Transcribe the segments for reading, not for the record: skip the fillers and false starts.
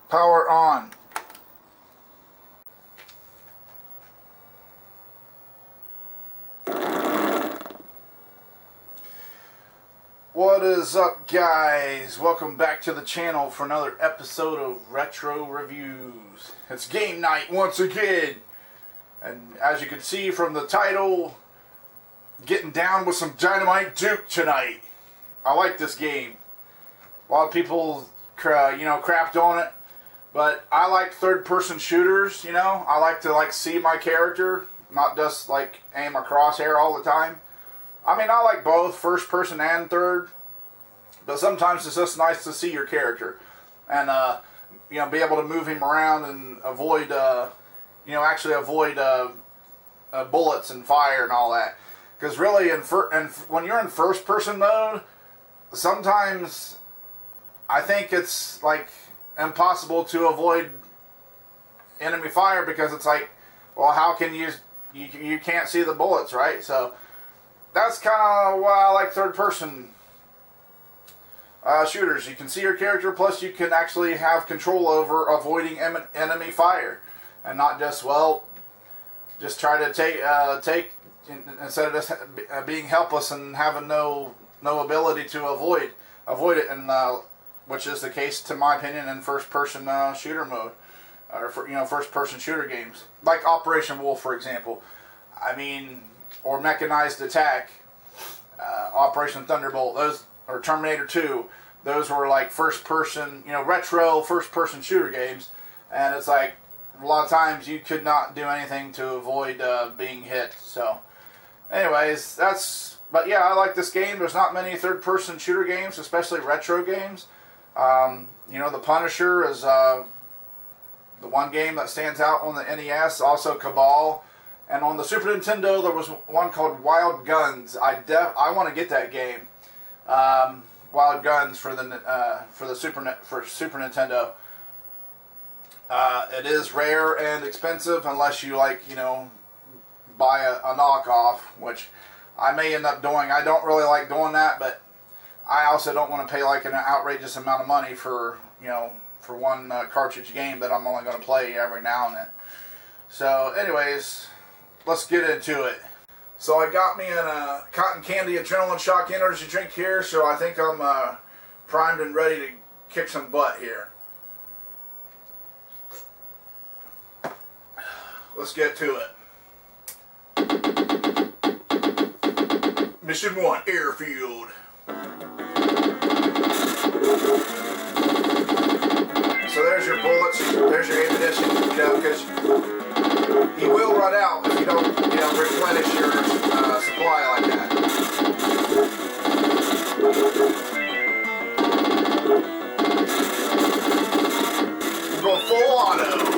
Power on. What is up, guys? Welcome back to the channel for another episode of Retro Reviews. It's game night once again, and as you can see from the title, getting down with some Dynamite Duke tonight. I like this game. A lot of people, crapped on it, but I like third-person shooters. I like to see my character, not just aim a crosshair all the time. I mean, I like both first person and third, but sometimes it's just nice to see your character and, be able to move him around and avoid, avoid bullets and fire and all that. Because really, when you're in first person mode, sometimes I think it's impossible to avoid enemy fire because it's well, how can you can't see the bullets, right? So that's kind of why I like third-person shooters. You can see your character, plus you can actually have control over avoiding enemy fire, and not just just try to take instead of just being helpless and having no ability to avoid it, and which is the case, to my opinion, in first-person shooter mode, or first-person shooter games like Operation Wolf, for example. I mean, or Mechanized Attack, Operation Thunderbolt, or Terminator 2, those were first-person, retro first-person shooter games, and it's a lot of times you could not do anything to avoid being hit. So, anyways, but yeah, I like this game. There's not many third-person shooter games, especially retro games. The Punisher is the one game that stands out on the NES, also Cabal. And on the Super Nintendo, there was one called Wild Guns. I want to get that game, Wild Guns, for the Super Nintendo. It is rare and expensive unless you buy a knockoff, which I may end up doing. I don't really like doing that, but I also don't want to pay an outrageous amount of money for for one cartridge game that I'm only going to play every now and then. So, anyways, let's get into it. So I got me a cotton candy adrenaline shock energy drink here, so I think I'm primed and ready to kick some butt here. Let's get to it. Mission 1, Airfield. So there's your bullets, there's your ammunition, because you will run out if you don't, replenish your supply like that. Go full auto.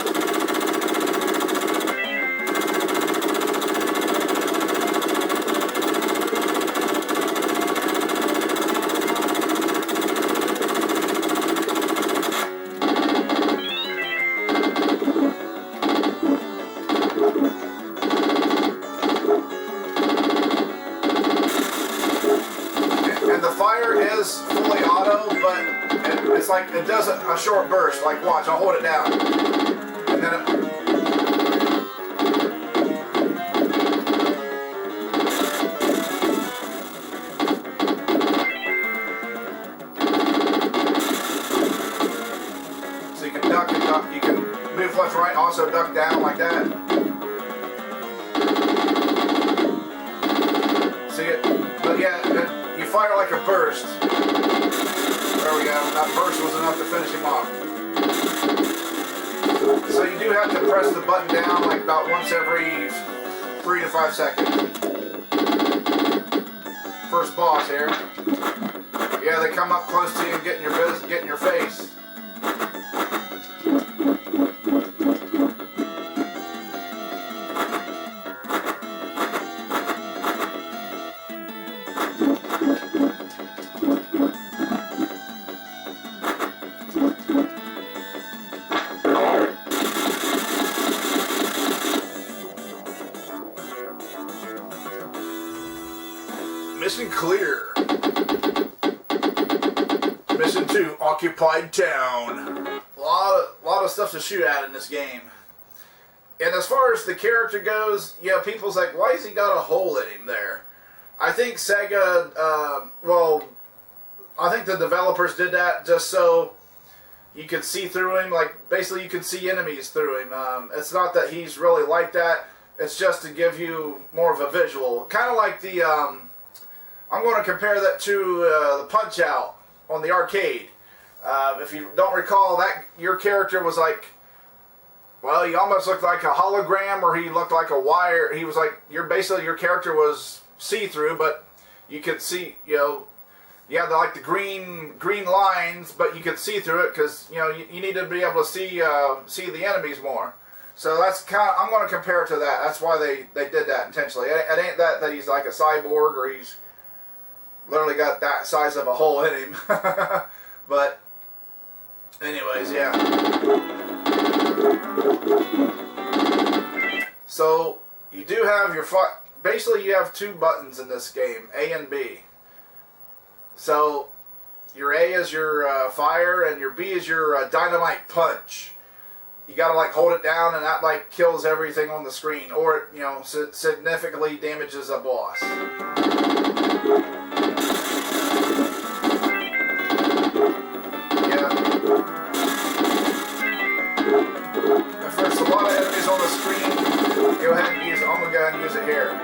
Is fully auto, but it's it does a short burst. Watch, I'll hold it down, and then so you can duck and duck. You can move left, right, also duck down like that. See it? But yeah. You fire like a burst. There we go. That burst was enough to finish him off. So you do have to press the button down about once every 3 to 5 seconds. First boss here. Yeah, they come up close to you and get in your face. Mission clear. to occupied town. A lot of stuff to shoot at in this game. And as far as the character goes, yeah, people's like, why has he got a hole in him there? I think Sega, I think the developers did that just so you could see through him. Like, basically you could see enemies through him. It's not that he's really like that. It's just to give you more of a visual. Kind of like the, I'm going to compare that to the Punch-Out on the arcade. If you don't recall, that your character was like, well, he almost looked like a hologram, or he looked like a wire. He was like, basically your character was see-through, but you could see, you know, you had like the green lines, but you could see through it because, you know, you need to be able to see the enemies more. So that's kind of, I'm going to compare it to that. That's why they did that intentionally. It ain't that he's like a cyborg or he's literally got that size of a hole in him. But anyways, yeah. So you do have your basically you have two buttons in this game, A and B. So your A is your fire and your B is your dynamite punch. You gotta like hold it down and that like kills everything on the screen, or it, you know, significantly damages a boss. Yeah. If there's a lot of enemies on the screen, go ahead and use it. I'm gonna go ahead and use it here.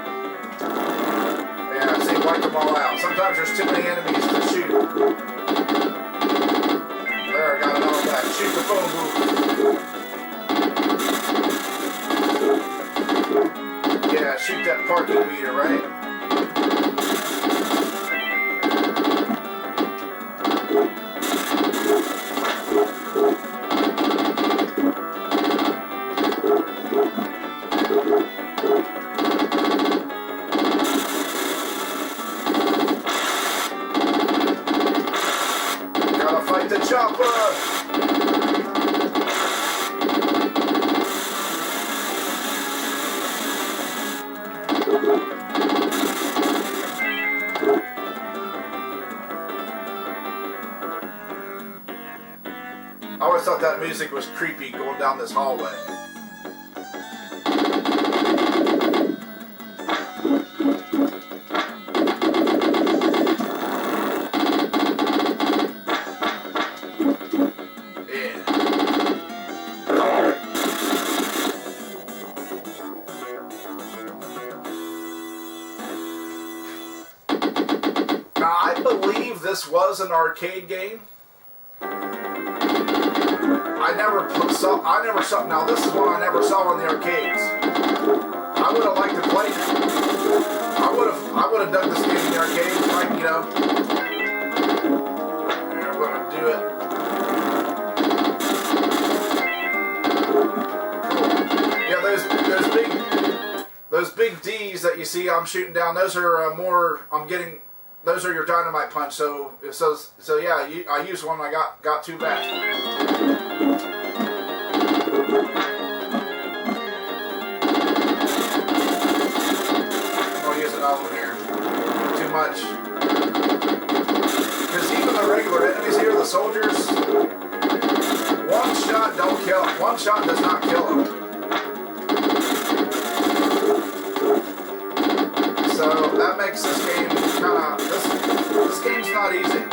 Yeah, see, wipe them all out. Sometimes there's too many enemies to shoot. There, I got it all back. Shoot the phone booth. Yeah, shoot that parking meter, right? Gotta fight the chopper! I always thought that music was creepy going down this hallway. Yeah. Now, I believe this was an arcade game. I never saw. Now this is one I never saw in the arcades. I would have liked to play it. I would have done this game in the arcades, like, you know. We're gonna do it. Cool. Yeah, those big D's that you see I'm shooting down. Those are more. Those are your dynamite punch. So yeah, I used one. I got two back. Over here. Too much. Because even the regular enemies here, the soldiers, one shot don't kill. One shot does not kill them. So that makes this game kind of, this game's not easy.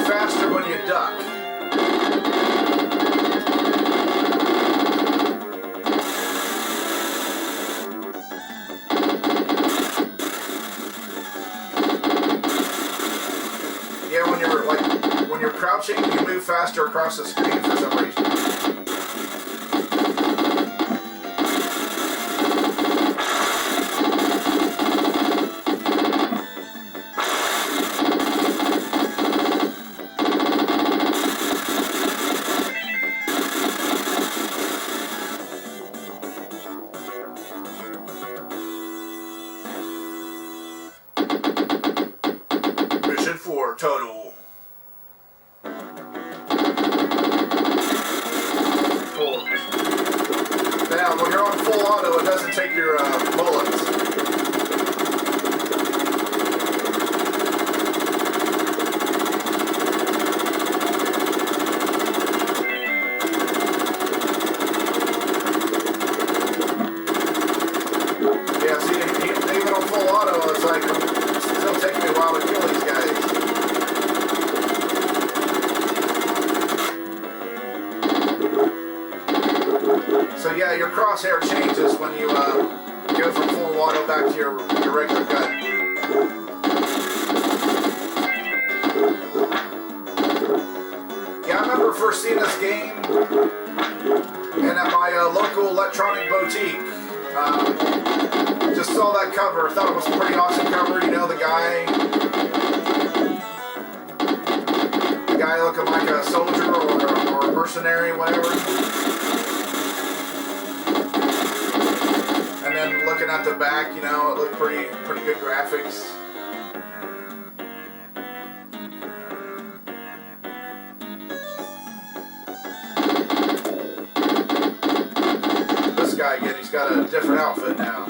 Faster when you duck. Yeah, when you're crouching, you move faster across the screen for some reason. 4 total. Now, when you're on full auto, it doesn't take your bullets. Yeah, see, even on full auto, it's like, it's still taking me a while to kill these guys. So yeah, your crosshair changes when you go from full auto back to your regular gun. Yeah, I remember first seeing this game and at my local electronic boutique. Just saw that cover, thought it was a pretty awesome cover. You know, the guy looking like a soldier or a mercenary, whatever. And then looking at the back, you know, it looked pretty good graphics. This guy again, he's got a different outfit now.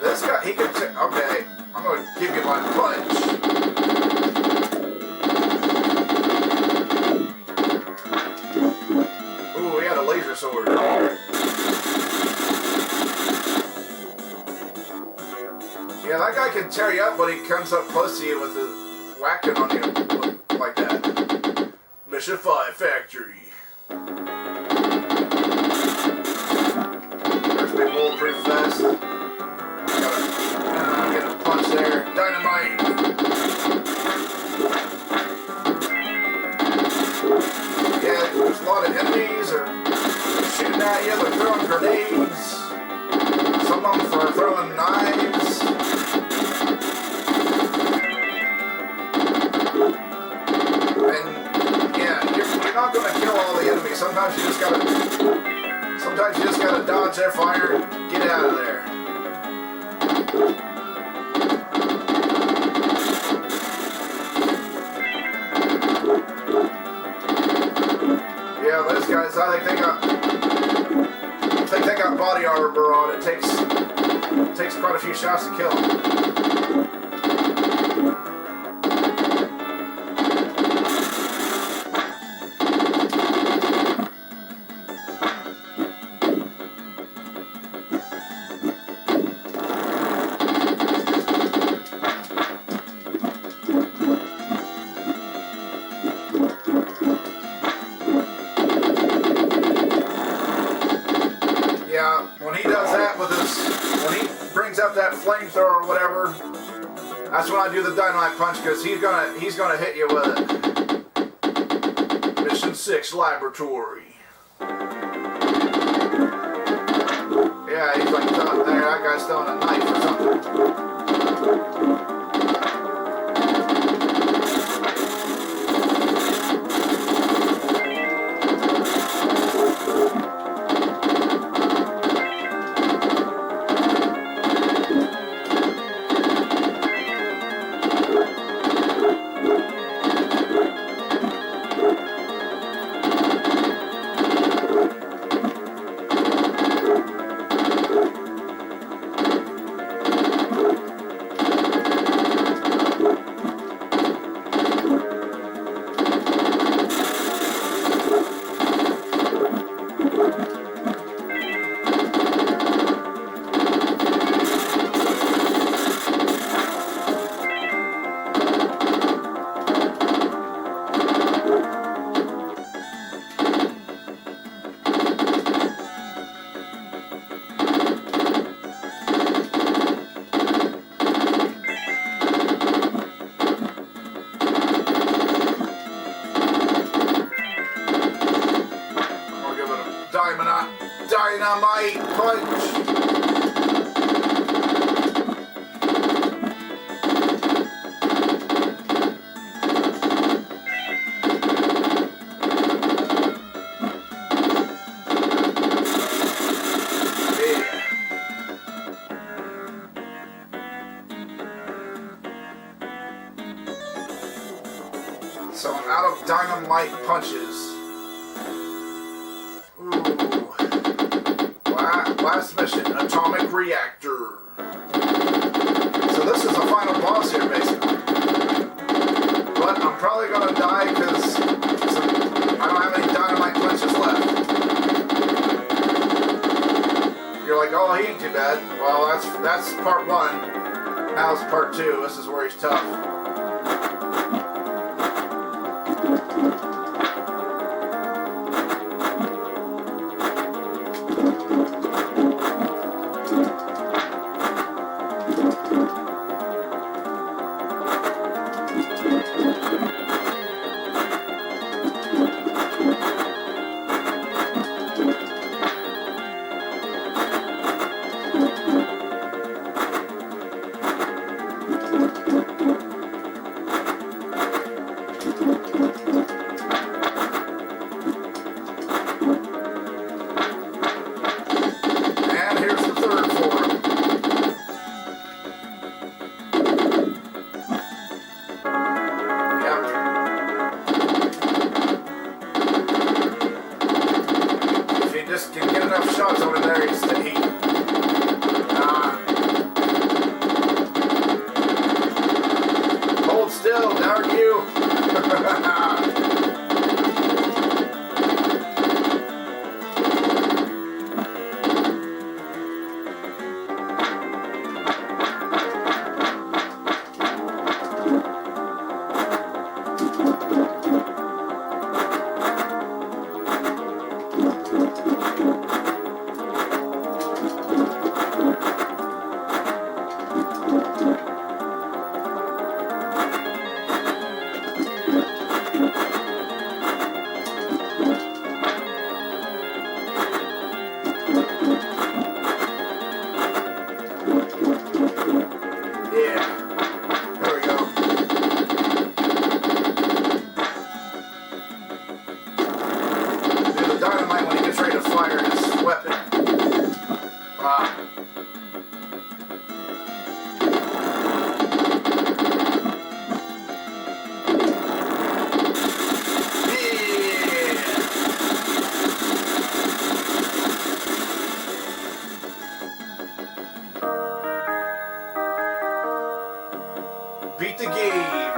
This guy, he can okay, I'm gonna give you my punch. Ooh, he had a laser sword. Yeah, that guy can tear you up when he comes up close to you with the whacking on you like that. Mission 5 Factory. There's a big bulletproof vest. Get a punch there. Dynamite. Yeah, there's a lot of enemies are shooting at you. They're throwing grenades. Some of them are throwing knives. You're not going to kill all the enemies. Sometimes you just gotta dodge their fire and get out of there. Yeah, those guys, I think they got body armor on. It takes quite a few shots to kill them. That flamethrower or whatever, that's when I do the dynamite punch, because he's gonna hit you with it. Mission 6 Laboratory. Yeah, he's like there, that guy's throwing a knife or something. Dynamite punch. So I'm out of dynamite punches. Ooh. Last mission, Atomic Reactor. So this is the final boss here, basically. But I'm probably going to die because I don't have any dynamite punches left. You're like, oh, he ain't too bad. Well, that's part one. Now it's part two. This is where he's tough. Beat the game.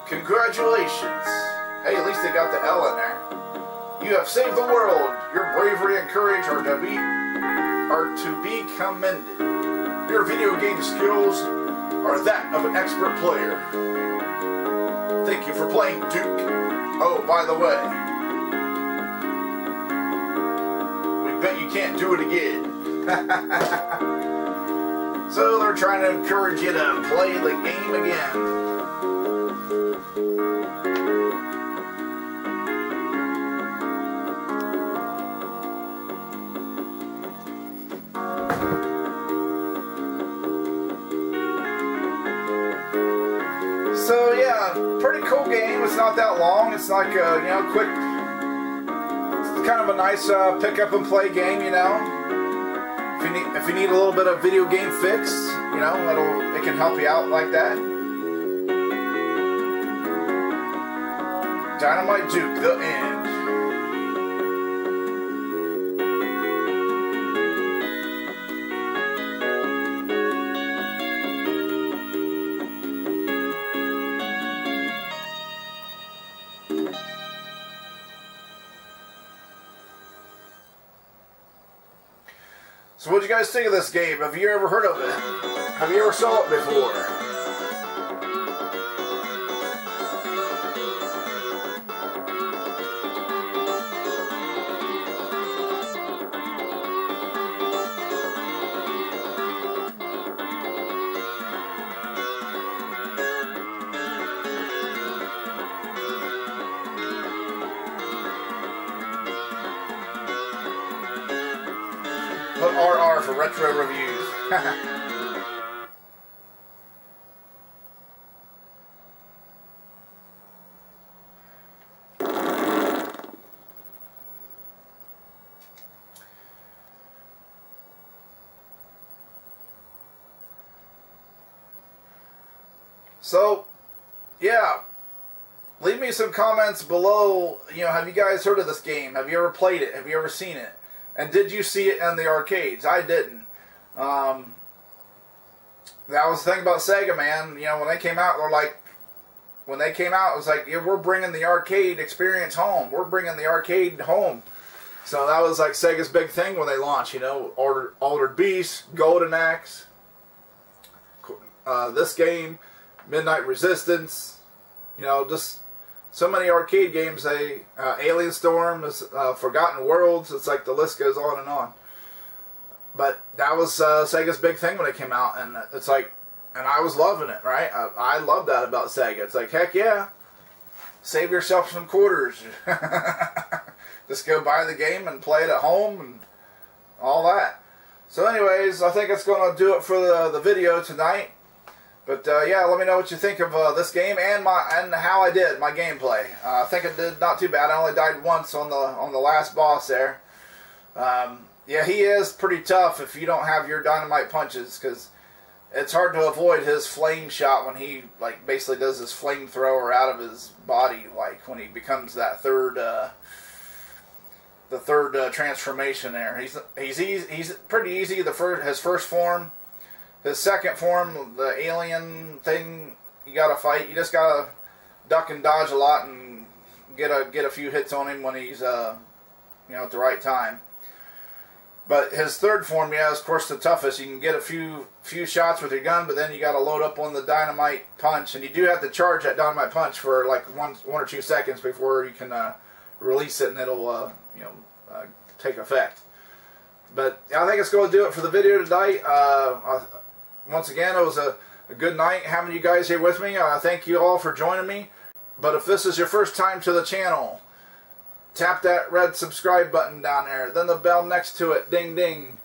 Congratulations. Hey, at least they got the L in there. You have saved the world. Your bravery and courage are to be commended. Your video game skills are that of an expert player. Thank you for playing, Duke. Oh, by the way, we bet you can't do it again. So they're trying to encourage you to play the game again. So yeah, pretty cool game. It's not that long. It's like a, quick. It's kind of a nice pick up and play game, If you need a little bit of video game fix, it can help you out like that. Dynamite Duke, the end. So what'd you guys think of this game? Have you ever heard of it? Have you ever saw it before? Put RR for retro reviews. So, yeah, leave me some comments below. You know, have you guys heard of this game? Have you ever played it? Have you ever seen it? And did you see it in the arcades? I didn't. That was the thing about Sega, man. You know, when they came out, it was like, yeah, we're bringing the arcade experience home. We're bringing the arcade home. So that was like Sega's big thing when they launched, you know, Altered Beast, Golden Axe, this game, Midnight Resistance, you know, just so many arcade games. Alien Storm, Forgotten Worlds, it's like the list goes on and on. But that was Sega's big thing when it came out, and it's like, and I was loving it, right? I love that about Sega. It's like, heck yeah, save yourself some quarters. Just go buy the game and play it at home and all that. So anyways, I think it's going to do it for the video tonight. But yeah, let me know what you think of this game and how I did my gameplay. I think I did not too bad. I only died once on the last boss there. Yeah, he is pretty tough if you don't have your dynamite punches, because it's hard to avoid his flame shot when he like basically does his flamethrower out of his body, like when he becomes that third transformation there. He's pretty easy. His first form, his second form, the alien thing, you gotta fight. You just gotta duck and dodge a lot and get a few hits on him when he's you know, at the right time. But his third form, yeah, is of course the toughest. You can get a few shots with your gun, but then you got to load up on the dynamite punch, and you do have to charge that dynamite punch for like one or 2 seconds before you can release it, and it'll you know, take effect. But I think it's going to do it for the video tonight. Once again, it was a good night having you guys here with me. Thank you all for joining me. But if this is your first time to the channel, tap that red subscribe button down there, then the bell next to it, ding ding,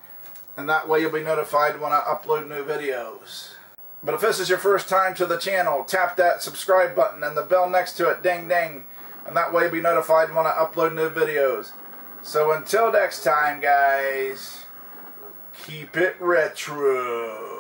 and that way you'll be notified when I upload new videos. But if this is your first time to the channel, tap that subscribe button and the bell next to it, ding ding, and that way you'll be notified when I upload new videos. So until next time, guys, keep it retro.